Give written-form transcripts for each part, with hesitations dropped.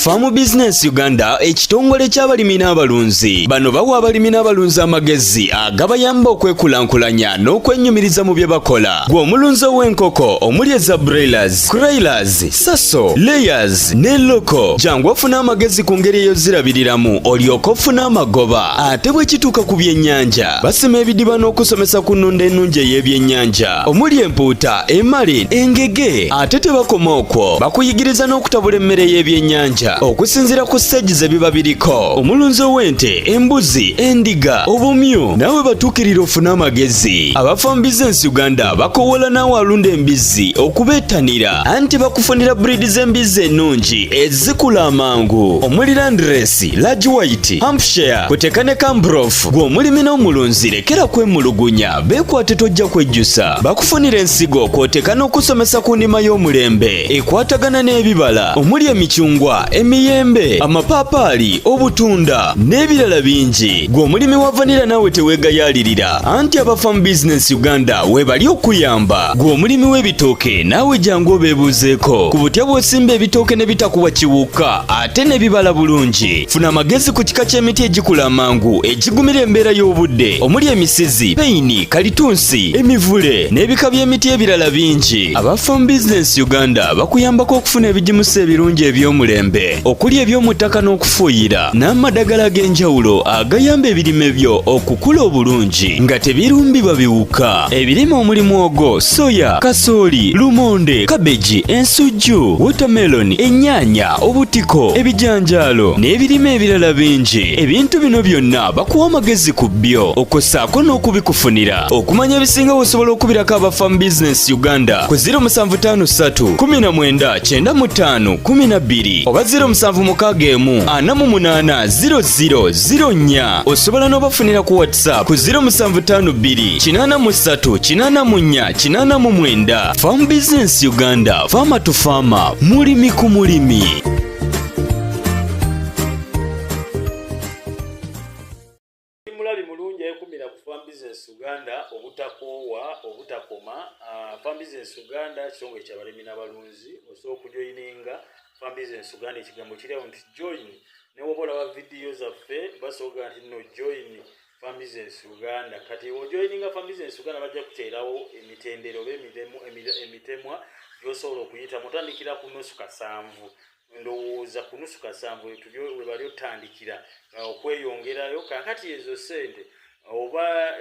Farm Business Uganda ekitongole ky'abalimi n'abalunzi. Bano bawa abalimi n'abalunzi amagezi agabayamba okwekulankulanya n'okwenyumiriza mu bye bakola. Gwe omulunzi w'enkoko omuli eza broilers, crailers, saso, layers ne loko. Jangu ofuna amagezi ku ngeri ey'ozirabiriramu olyoke ofune amagoba. Ate bwe kituuka ku byennyanja basima ebidiba n'okusomesa ku nnunda ennungi ey'ebyennyanja omuli empuuta, emali, engege. Ate tebakoma okwo, bakuyigiriza n'okutabula emmere y'ebyennyanja okusinziira ku stage ze biba biriko. Omulunzi w'ente, embuzi, endiga, obumyu nawe batuukirira ofuna amagezi. Aba Farm Business Uganda bakowola naawe alunda embizzi okubeetanira anti bakufunira breed z'embizzi ennungi ezikula amangu omuli Landrace, Large White, Hampshire, kuteeka ne Cambrough. Gwe omulimi n'omulunzi lekera kwemulugunya, beekwate tojja kwejjusa. Bakufunira ensigo kw'oteeka n'okusomesa ku ndima y'omulembe ekwatagana n'ebibala omuli emicungwa, emiyembe, amapaapaali, obutunda n'ebirala bingi. Gwe omulimi wa vanilla naawe teweegayaalirira anti aba Farm Business Uganda webali okuyamba. Gwe omulimi w'ebitooke naawe jangu obeebuuzeeko ku butya bw'osimba ebitooke ne bitakuwa kiwuka ate ne bibala bulungi. Funa amagezi ku kika ky'emiti egikula amangu egigumira embeera y'obudde omuli emisizi, peyini, kalitunsi, emivule n'ebika by'emiti ebirala bingi. Aba Farm Business Uganda bakuyambako okufuna ebigimusa ebirungi eby'omulembe okuli eby'omu ttaka n'okufuuyira n'amadagala ag'enjawulo agayamba ebirime byo okukula obulungi nga tebirumbibwa biwuka. Ebirime omuli muwogo, soya, kasooli, lumonde, kabeji, ensujju, watermelon, ennyaanya, obutiko, ebijanjaalo n'ebirime ebirala bingi. Ebintu bino byonna bakuwa amagezi ku byo okossaako n'okubikufunira. Okumanya ebisinga osobola okubirako aba Farm Business Uganda ku 0753 19 95 12 oba 0761 48 0004. Osobola n'obafunira ku WhatsApp ku 0752 83 84 89. Farm Business Uganda, farmer to farmer, mulimi ku mulimi. Mulabi mulungi ayekumira ku Farm Business Uganda obutakoowa obutakoma. Farm Business Uganda kitongole ky'abalimi n'abalunzi. Osobola okujoyininga Farm Business Uganda, ekigambo kiriawo nti join. Newoba olaba vidiyo zaffe basobola nti no join Farm Business Uganda. Kati ojoyininga Farm Business Uganda bajja kuteerawo emitendero oba emitemwa gy'osobola okuyita mutandikira ku nusu kasanvu. Ndowooza ku nusu kasanvu we bali otandikira okweyongerayo. Kakati ezo sente oba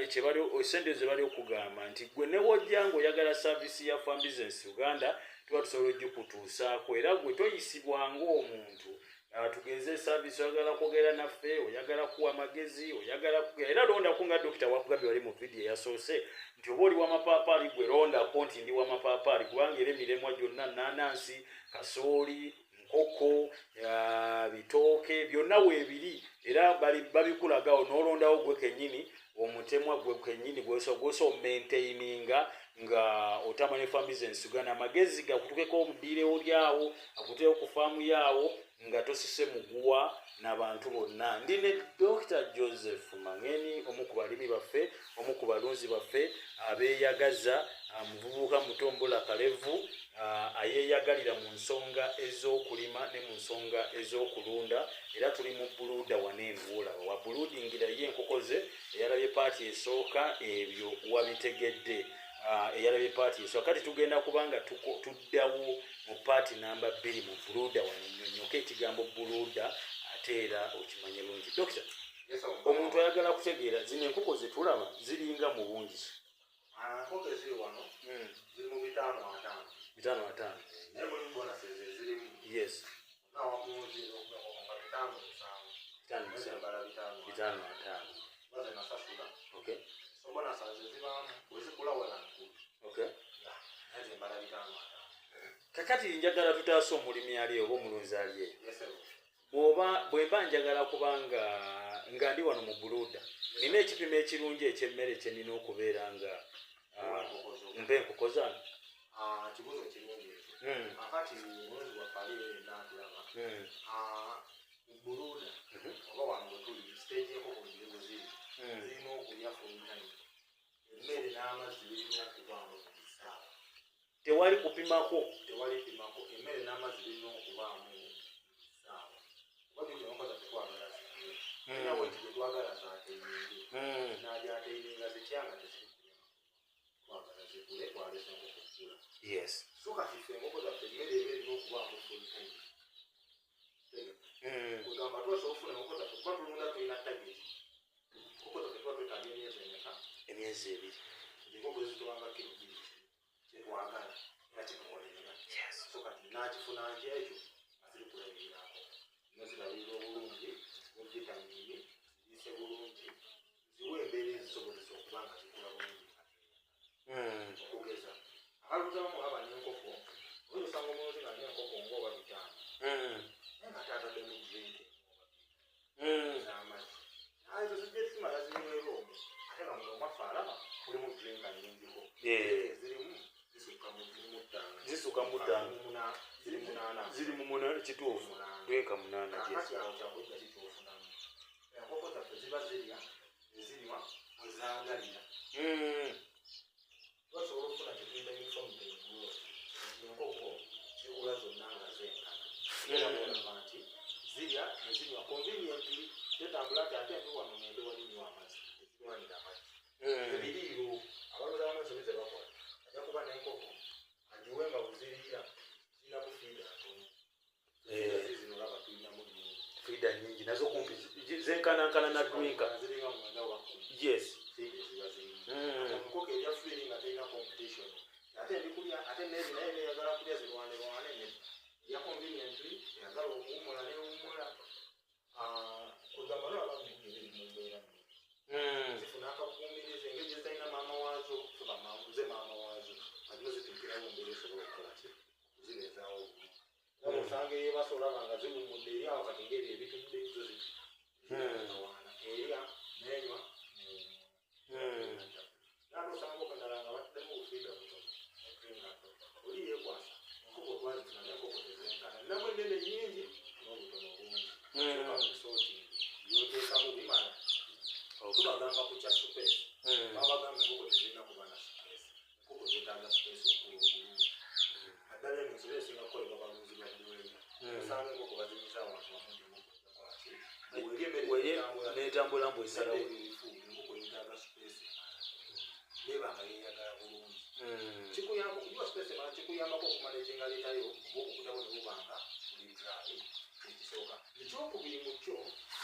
sente ze bali okugamba nti gwe ne wojja ng'oyagala saavisi ya Farm Business Uganda tuba tusobola okugikutuusaako, era gwe toyisibwanga omuntu tugenze saavisi oyagala kwogera naffe, oyagala kuwa amagezi, oyagala kugera. Era londako nga dokita wakugambye wali mu vidiyo eyasose nti oba oli w'amapaapaali gwe londako nti ndi w'amapaapaali, kubanga era emiremwa gyonna nanansi, kasooli, nkoko, bitooke byonna weebiri era babikulagawo n'olondawo gwe kennyini omutemwa gwe kennyini gwoso maintaininga nga otamanya Farm Business Uganda. Amagezi gakutukeko omudiire olyawo akuteeko ku faamu yaawo nga tosise muguwa n'abantu bonna. Ndi ne Dr. Joseph Mangeni, omu ku balimi baffe, omu ku balunzi baffe abeeyagaza, muvubuka mutombola kalevu ayeeyagalira mu nsonga ez'okulima ne mu nsonga ez'okulunda. Era tuli mu buluuda waneevuula wa buluudingira ye enkoko ze. Eyalabye paati esooka ebyo wabitegedde. Eyalabye paati esooka kati tugenda kubanga tuddawo mu paati namba 2 mu buluuda wanyonnyoke ekigambo buluuda ate era okimanye bulungi. Dokita, omuntu ayagala kutegeera zino enkoko ze tulaba ziringa mu bungi. Enkoko eziri wano ziri mu 5-5. 5-5. Naye mulimu bona seze zirimu. Yes. Nawakunzi nga 5-7. 5-5. Baze nasasula. Okay. So bona saze zibaamu bwezikula wala nkulu. Okay. Naye mbala 5-5. Kakati njagala tutaasa omulimi ali oba omulunzi ali. Yes sir. Bwemba njagala kubanga nga ndi wano mu buluuda nina ekipimo ekirungi eky'emmere kye nina okubeera nga mpa enkoko zange. Kibuzo kirungi ekyo. Kakati omulunzi waffe n'atulaba. Mu buluuda oba wano bwe tuli stage y'enkoko zirimu ziri zirina okulya full time. Emmere n'amazzi birina okubaamu mu kisaawa. Tewali kupimako. Emmere n'amazzi birina okubaamu mu kisaawa. twagala zateiningi najateininga zikyanga twagala zigule twalesa enkoko kugula yes so kati ffe enkoko zaffe emmere eba erina okubaako full time kugamba twose ofuna enkoko zaffe kuba tulunda tulina target enkoko zaffe tuba twetaaga emyezi emeka emyezi ebiri enkoko zitubanga kiro bbiri kyetwagala era kyetukolerera so kati nakifuna nti ekyo aziri kulabirako nozirabirira obulungi ne vitamini ziriise bulungi ziwa embeera ezisobozesa okuba nga zikula bulungi okugeza akalutamu aba n'enkoko oyo osanga omulozi nga n'enkoko ng'oba bitaano naye nga taataddemu drink ez'amazzi ezo zijja zimala zinyweera omwo ate nga muno omwaffe alaba mulimu drink nnyingiko zirimu zisuka mu ttaano ziri mu kituufu tweka 8 kakati awo kyakujja kituufunamu enkoko zaffe ziba zirya eziriwa ezaagalira basobola okufuna kyetuyita uniform tegulo enkoko zigula zonna nga zenkana nti zirya nezinywa conveniently tetambula nti ate ndi wano ngende walinywa amazzi eziwanira amazzi ebiriiro abalooza bamazzi ze bakola ajja kuba n'enkoko agiwe nga buziriira zirina bufiida ntono zizino laba tulinamu fiida nyingi nazo kumpi zenkanankana na drinka ziringa mwenda wakkumi yes fiida eziba zirimu enkoko erya feeling nga terina competition ate ndikulya ate nezi naye neyagala kulya zirwane ya conveniently eyagala okuwumula newumula kugamba nolaba mumbeera zifuna akakuumiriza engeri zitalina maama waazo ze maama waazo azino zituukirawo mbeera esobola okukola ki zireezaawo obulungi osanga eyebasobola olaba nga ziwumudde eri awo kati ngeri ebitudde zo zitawaana erya nenywa naate osanga okadala nga batuddemu obufiida butono oli yeekwasa enkoko twazifuna n'enkoko tezenkana namu ennene nyingi n'obutono bungi soka yoteekamu bimala tubagamba ku kya supesi babagamba enkoko tezirina kuba na supesi enkoko zeetaaga supesi okula obulungi addala eno ensobe esinga kukolebwa balunzi ba buweera osanga enkoko bazinyiza abantu bamungi netambula mbu esalawo enkoko yeetaaga supesi nebanga yeyagala bulungi kikuyamba okuba supesi mala kikuyambako okumala ekyengaletayo okukutabo nebubanga buli drayi ekisooka ekyokubiri mu kyo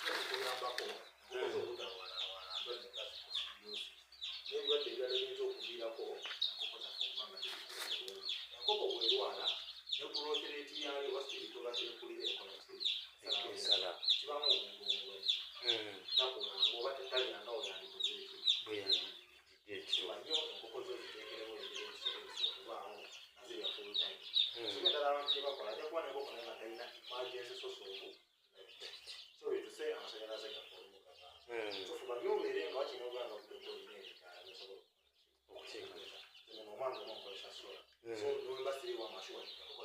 kikuyambako okukoza obutawaanawaana ndwadde nga zikosidiosi n'ebirwadde ebirala ebiyinza okuviirako enkoko zaffe okubanga zirikula bulungi enkoko bwerwala ne kulotereeti yayo wasitiri tobadde ekulira ekola kibamu omuntu omulwadde nakulanga oba tetalyanga oyandikuzeeki banyo enkoko zo ziteekerewo embeera ezisobozesa okubaawo nga zirya full time sigendala abantu gye bakola ajja kuba nenkoko naye nga talina emergency source of so bituse amasanyalaze gakolubuka tofuba nyo obeere nga wakina obanga buddeko olina ebitaala byosobola okuteekeza ono omwange onomukozesa sola so niwemba siriwo amashuwa enkoko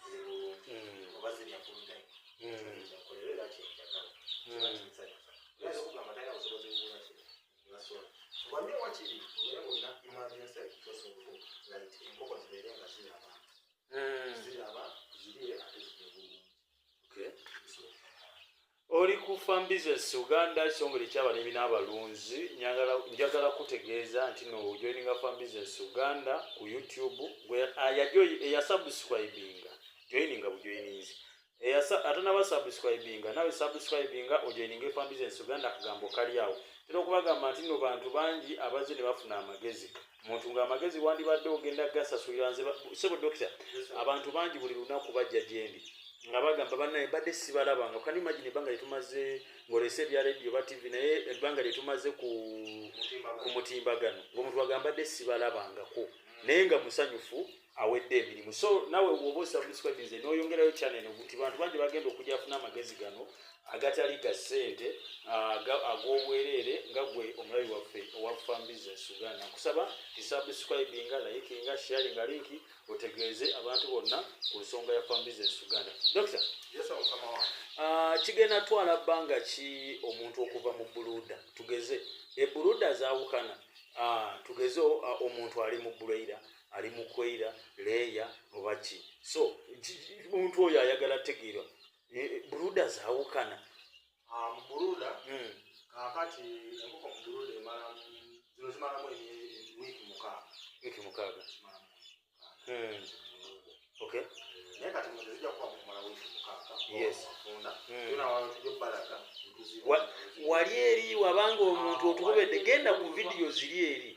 bulungi oba zirya full time kyakolera era kyenjagala kinsanyusa era okugamba talina busobozi bubulaki sola obanyo wakiri obeere ng'olina emergency source of light enkoko zibeere nga ziraba zirye ate zirye bulungi oli ku Farm Business Uganda ekitongole ky'abalimi n'abalunzi njagala kutegeeza nti no joininga Farm Business Uganda ku YouTube eyasubscribinga joininga bujoininzi ate n'abasubscribinga nawe subscribinga ojoininga Farm Business Uganda akagambo kali awo tera okubagamba nti no bantu bangi abazze ne bafuna amagezi omuntu ng'amagezi wandibadde ogenda gasasulira nze sebo dokita abantu bangi buli lunaku bajja gyendi nga bagamba bannaye badde sibalabanga kandi imagine ebbanga lyetumaze ng'olese ebya radio ba TV naye ebbanga lyetumaze ku mutimbagano ng'omuntu agamba badde sibalabangako naye nga musanyufu awedde emirimu so nawe woba osubscribinze n'oyongerayo channel nti bantu bangi bagenda okujja afuna amagezi gano agatali ga ssente ag'obwereere nga gwe omulabi waffe owa Farm Business Uganda nkusaba tisubscribinga likinga sharinga linki otegeeze abantu bonna ku nsonga ya Farm Business Uganda. Dokita, kigenda twala bbanga ki omuntu okuva mu buluda tugeze ebuluda zaawukana tugeze omuntu ali mu buleira ali mu kweira leeya oba ki so omuntu oyo ayagala tegeerwa buluda zaawukana Mu Buruda kakati enkoko mu Buruda emala zino zimalamu wiiki mukaaga. Okay. Naye kati mu zijja kuba kumala wiiki mukaaga. Yes. Tuna abantu gy'obbalaga. Wali eri wabanga omuntu otukubedde genda ku vidiyo ziri eri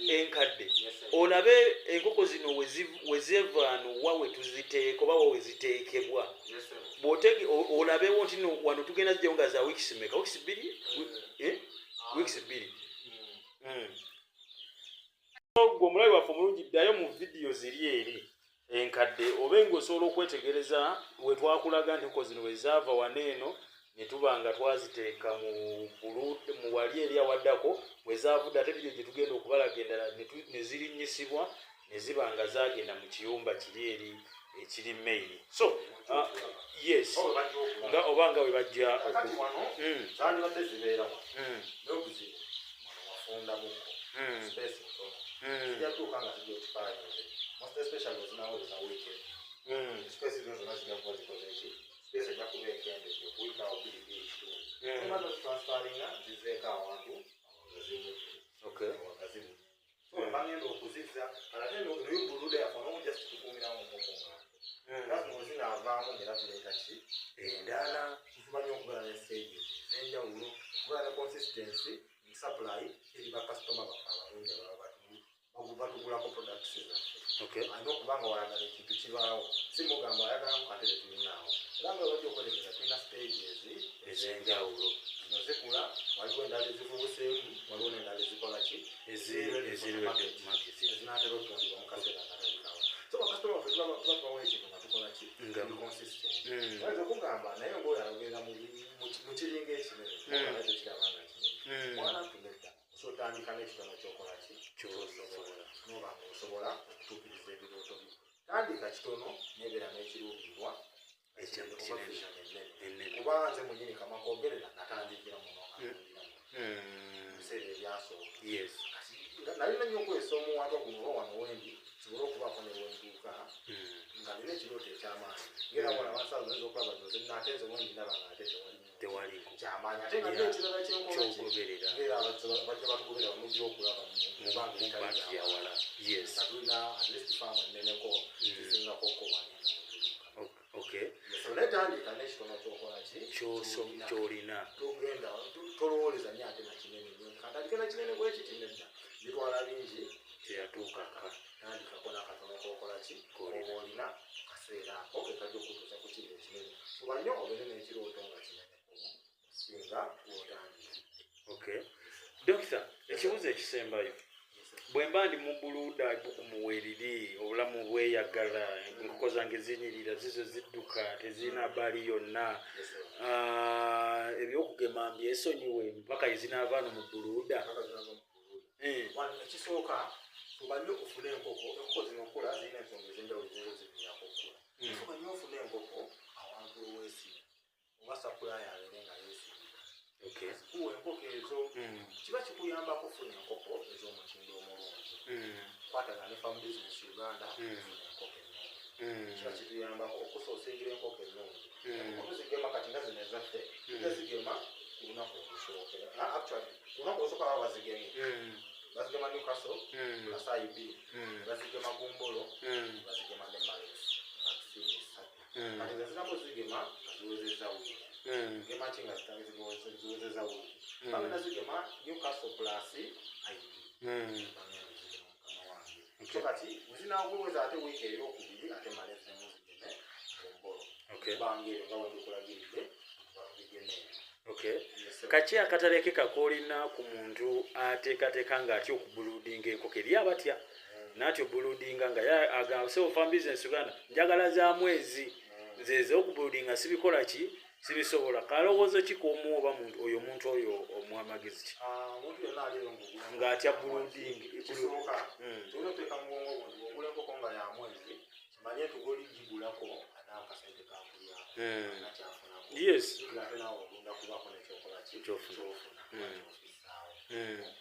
enkadde olabe enkoko zino we zevaanwa we tuziteeka oba we ziteekebwa olabewo nti wano tugenda zijjawo nga za wiikisi meka wiikisi bbiri wiikisi bbiri gwe omulabi waffe omulungi ddayo mu vidiyo ziri eri enkadde obe ng'osobola okwetegereza we twakulaga nti enkoko zino we zaava wano eno ne tuba nga twaziteeka mu wali eri awaddako we zaavudde ate byo gye tugenda okubalaga endala ne zirinnyisibwa ne ziba nga zaagenda mu kiyumba kiri eri ekiri maili so yes nga oba nga we bajja zandibadde zibeerawo n'obuzibu wafunda bukko space ntono zijja tuuka nga zijja okifaayoze most especially ozinaweza weekend space zino zonna zijja kuba zikoze ki space ejja kuba ekendedde okuwika awo bbiri bbiri kitundu emaze okutransfaringa ziveeko awantu awagazimu so bagenda okuzizza ate noyobulude yafonawo just tukuumirawo nkoko nga zino zinaavaamu ngera tuleeta ki endala tumanyi okugala ne stages ez'enjawulo okugala ne consistency supply eri bakasitoma baffe abalungi ababa batugulako products zaffe alina okuba nga wayagala ekintu kibaawo si mugamba ayagalamu ate tetulinaawo era nga webajja okwetegeza tulina stages ez'enjawulo zino zikula waliwo endala ezivubuseemu waliwo n'endala ezikola ki ezinaatera okutundibwa mu kaseera akatalikawo so bakasitoma baffe tubabawo ekintu nga tukola ki consistent ayinza okugamba naye ngaoyo ayogera mu kiringa ekinene ekyo kirabanga kinene mwana tunedda osotandika n'ekitono kyokola ki noba ngaosobola okutuukiriza ebirooto byo tandika kitono nebeera n'ekiruubirirwa ennene kuba nze munyini kamakogerera natandikira muno ebiseera ebyasooka nalina nnyo okwesa omuwatwa guno oba wano wendi kisobole okubaako newenduuka nga nina ekirooto ekyamaanyi ngera bona abasawo oyinza okulaba ate nze wendi ndaba nga ate tewali kyamaanyi ate nga n'ekirala kyenkogoberera era bajja batugoberera bamujja okulaba mubanga etaliawala nga tulina atlist faamu enneneko zisingakoko netandika n'ekitono kyokola ki kyolina togenda tolowoleza nnyo ate nakinene nyo kantandike nakinene bwekiti nedda bitwala bingi teyatuukaka tandikako n'akatono kokola ki oba olina kaseera ako kekajja okutuusa ku kiri ekinene kuba nnyo obeere n'ekirooto nga kineneko singa wotandika dokita ekibuzo ekisembayo bwe mba ndi mu buluda bukumuweriri obulamu bweyagala enkoko zange zinyirira zizo zidduka tezirina bali yonna ebyokugema mbyesonyiwe mpaka ezinaavaano mu buluda ekisooka fuba nnyo okufuna enkoko zino okula zirina ensonga ez'enjawulo zero ziviirako okula fuba nnyo ofuna enkoko awantu oweesiga oba sapulayo abeere nga yeesiga kuwa enkoko ezo kiba kikuyambako ofuna enkoko ez'omutindo omulungi kwatagana ne farm business Uganda ofuna enkoko ennungi kiba kituyambako okusoosingira enkoko ennungi enkoko zigema kati nga zino ezaffe zigema ku lunaku olusookera actually ku lunaku olusooka baba bazigemye bazigema Newcastle Kasai B bazigema Gumbolo bazigema ne Males vaccine kati zinamu zigema ziwezezza wiiki gema ki nga ziwezezza wiiki bamena zigema Newcastle plus IB mukama wange so kati zinaagweweza ate wiiki eyokubiri ate Males nemuzigeme Gumbolo bangeeyo nga wendikulagiridde bigemeeyo kaki akatalekeka koolina ku muntu ateekateeka ng'atya okubuludinga enkoko eri abatya n'atya obuludinga nga agamba farm business Uganda njagala za mwezi nzeze okubuludinga sibikola ki sibisobola kalowoozo ki k'omuwa oba oyo omuntu oyo omuwa amagezi ki omuntu yonna aliyo ng'atya buludinga ekisooka tulina oteeka mu bwongo bundi bwogula enkoko nga ya mwezi kimanye nti gwoligigulako anaakasente kakulyako nakyafunako ate naawe ogenda kubaako nekyokola ki kyofuna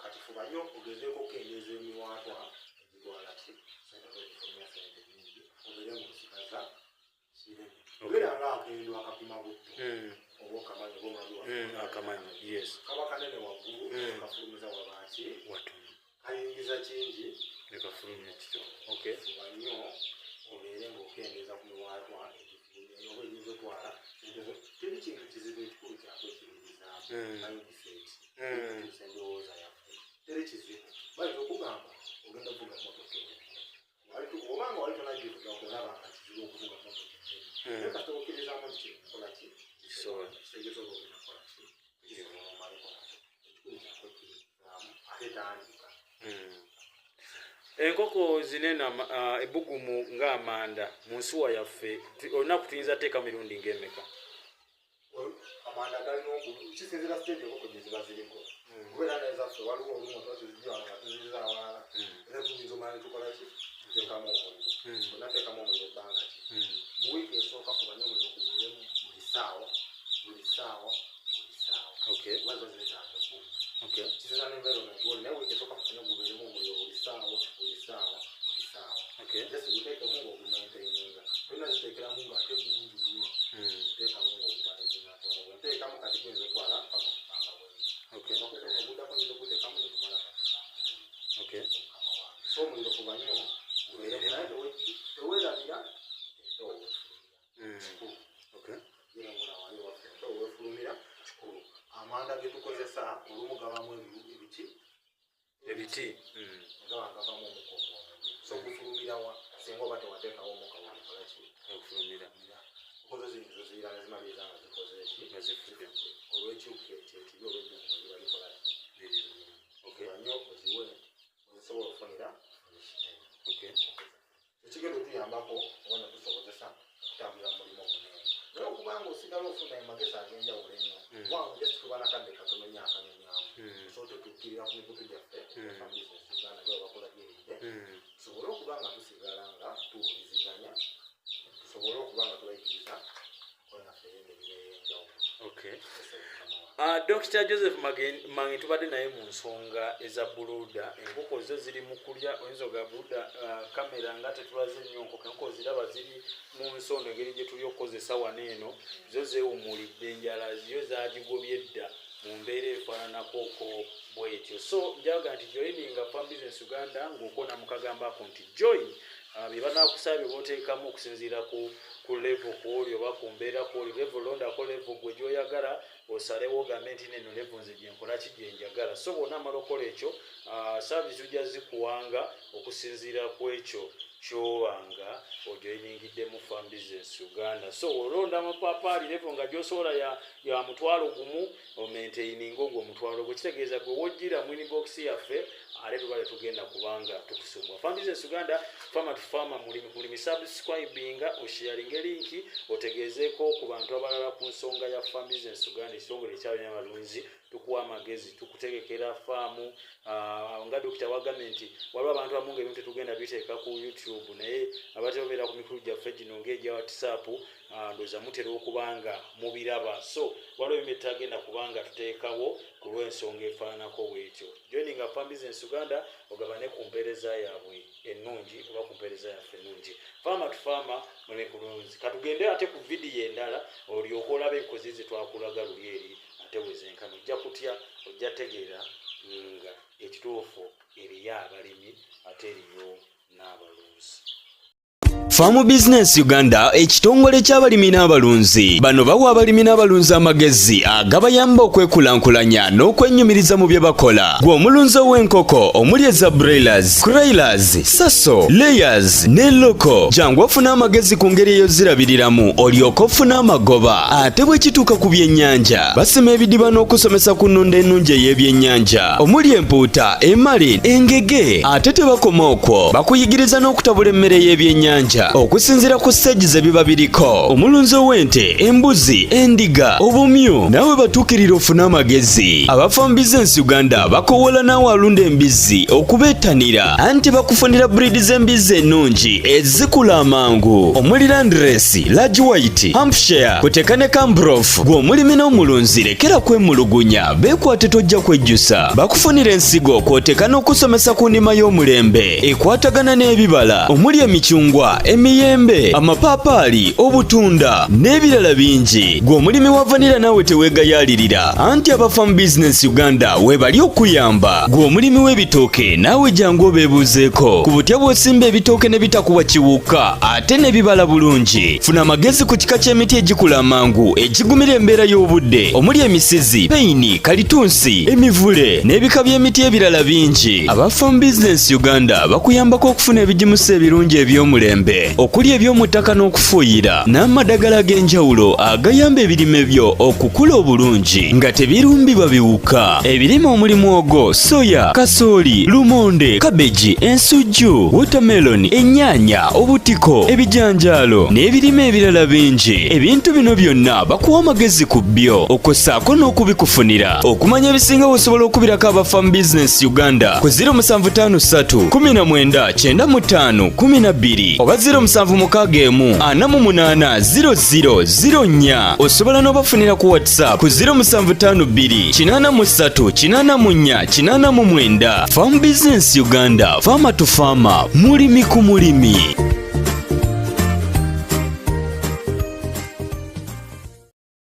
kati fuba nnyo ogezeeko okendeeza emiwaatwa egitwala ki sente zogifulumya sente nyingi obeere ng'osigaza kireme obeera nga akendo akapima butto oba okamanyi oba omulabi waffe akamanyi yes kaba kanene waggulu kafulumiza wabansi watono kayingiza kingi nekafulumya kito okay fuba nnyo obeere ng'okendeeza ku miwaatwa oba eyinza otwala teri kintu kizibu ekikulu kyakwekiririzaamu mindset tuusa endowooza yaffe teri kizibu bayita okugamba ogenda kuvuga motoka obanga wali tonagivuga okulaba nga kizibu okuvuga motoka ennene kasita okkiririzaamu nti kino nkola ki kitegeeza oba ogenda kukola ki kizibuomaleko nakyo ekikulu kyakwekiririzaamu ate tandika enkoko zinene ebbugumu ng'amanda mu nsuwa yaffe olunaku tuyinza teeka mirundi ng'emeka amanda galina kisinzira stage enkoko gye ziba ziriko kubeera nezaffe waliwo olumu tuba tuzijjana nga tuziza awalala era tuyinza omala netukola ki tuteekamu omuliro onateekamu omuliro ebbanga ki mu wiiki esooka fubanye omuliro gumiremu buli ssaawa oba zo zeetaaga ekkumu kisinza n'environment woli naye wiiki esooka fubanye gumiremu omuliro buli ssaawa jesi guteekemu ng'ogumaintaininga tolina ziteekeramu ng'ate mungi nnyo teekamu ng'ogumaintaininga bwenteekamu kati guyinza otwala paka kubanga bweni oguddako nyinza oguteekamu netumala so omuliro kuba nnyo gubeeremu naye teweerabira owefulumira kikulu amanda ge tukozesa olumu gabamu ebiti gaba gavamu omukongo so gufulumirawa singa oba tewateekawo omuka wakolaki okufulumira okoze zinyizo ziira nezimaliza nga zikoze eki olw'ekiuka ekyekibi olw'ebbugumu liba likola nnyo oziwe ozisobola okufunira ekigendo tuyambako oba netusobozesa okutambulira mu mulimu omunene naye okubanga osigala ofuna amagezi ag'enjawulo ennyo wange jesi tuba nakadde katono nnyo akanyonyaamu so tutuukirira ku mikutu gyaffe fambizinesi uganda gaba bakola byeridde tusobole okuba nga tusigala nga tuwuliziganya tusobole okuba nga tubayigiriza konaffe engeri ey'enjawulo Dr. Joseph Mange tubadde naye mu nsonga eza buluda enkoko zo ziri mu kulya oyinza ga buluda kamera nga tetulaze nnyo enkoko ziraba ziri mu nsondo engeri gye tuli okukozesa wano eno zo zeewummulidde enjala yo zaagigobye dda mu mbeera efaananakoko bwetyo so njaga nti joininga Farm Business Uganda ng'okona mukagambako nti join bye banaakusaba booteekamu okusinziira ku level kwoli oba ku mbeera kwoli level londako level gwe gyoyagala osalewo ogambe nti neno level nze gyenkola ki gyenjagala so bwonna amala okola ekyo service ujja zikuwanga okusinziira ku ekyo kyowanga ojoiningidde mu Farm Business Uganda so olonda amapapaali level nga gyosobola ya mutwalo gumu omaintaininga ogwo omutwalo gwe kitegeeza gwe wojjira mu inbox yaffe ale tubale tugenda kubanga tukusumbwa Farm Business Uganda farmer to farmer mulimi subscribinga osharinga linki otegezeeko ku bantu abalala ku nsonga ya Farm Business Uganda ekitongole eky'abalunzi tukuwa amagezi tukutegekera faamu nga Dr. Wagamenti waliwo abantu abamu ng'ebintu tugenda biteeka ku YouTube naye abatebeera ku mikulu gyaffe gino ng'egya WhatsApp ndoza mutera okubanga mubiraba so waliwo ebintu tagenda kubanga tuteekawo ku lw'ensonga efaananako bwetyo joininga Farm Business Uganda ogabane ku mpeereza yaabwe ennungi oba ku mpeereza yaffe ennungi farmer to farmer mulimi kulunzi katugende ate ku vidiyo endala olyoka olaba enkozi ze twakulaga luli eri ate wezenkano ojja kutya ojja tegeera nga ekituufu eriyo abalimi ate eriyo n'abalunzi Farm Business Uganda ekitongole ky'abalimi n'abalunzi bano bawa abalimi n'abalunzi amagezi agabayamba okwekulankulanya n'okwennyumiriza mu bye bakola gwe omulunzi w'enkoko omuli eza broilers, croilers, saso, layers ne loko jangu ofuna amagezi ku ngeri eyo zirabiriramu olyoka ofuna amagoba ate bwe kituuka ku byennyanja basima ebidiba n'okusomesa ku nnunda ennungi ey'ebyennyanja omuli empuuta, emali, engege ate tebakoma okwo bakuyigiriza n'okutabula emmere y'ebyennyanja okusinziira ku stage ze biba biriko omulunzi w'ente, embuzi, endiga, obumyu nawe batuukirira ofuna amagezi aba Farm Business Uganda bakowola naawe alunda embizzi okubeetanira anti bakufunira breed z'embizzi ennungi ezikula amangu omuli Landrace, Large White, Hampshire kuteka ne Cambrough gwe omulimi n'omulunzi lekera kwemulugunya beekwate tojja kwejjusa bakufunira ensigo kwoteka n'okusomesa ku nnima y'omulembe ekwatagana n'ebibala omuli emikyungwa emicungwa, emiyembe, amapaapaali, obutunda n'ebirala bingi. Gwe omulimi wa vanilla naawe teweegayaalirira anti aba Farm Business Uganda webali okuyamba. Gwe omulimi w'ebitooke naawe jangu obeebuuzeeko ku butya bw'osimba ebitooke ne bitakuwa kiwuka ate ne bibala bulungi. Funa amagezi ku kika ky'emiti egikula amangu egigumira embeera y'obudde omuli emisizi, peyini, kalitunsi, emivule n'ebika by'emiti ebirala bingi. Aba Farm Business Uganda bakuyambako okufuna ebigimusa ebirungi eby'omulembe okuli eby'omu ttaka n'okufuuyira n'amadagala ag'enjawulo agayamba ebirime byo okukula obulungi nga tebirumbibwa biwuka. Ebirime omuli muwogo, soya, kasooli, lumonde, kabeji, ensujju, watermelon, ennyaanya, obutiko, ebijanjaalo n'ebirime ebirala bingi. Ebintu bino byonna bakuwa amagezi ku byo okossaako n'okubikufunira. Okumanya ebisinga osobola okubirako aba Farm Business Uganda ku 0753 19 95 12 oba 0761 48 0004. Osobola n'obafunira ku WhatsApp ku 0752 83 84 89. Farm Business Uganda, farmer to farmer, mulimi ku mulimi.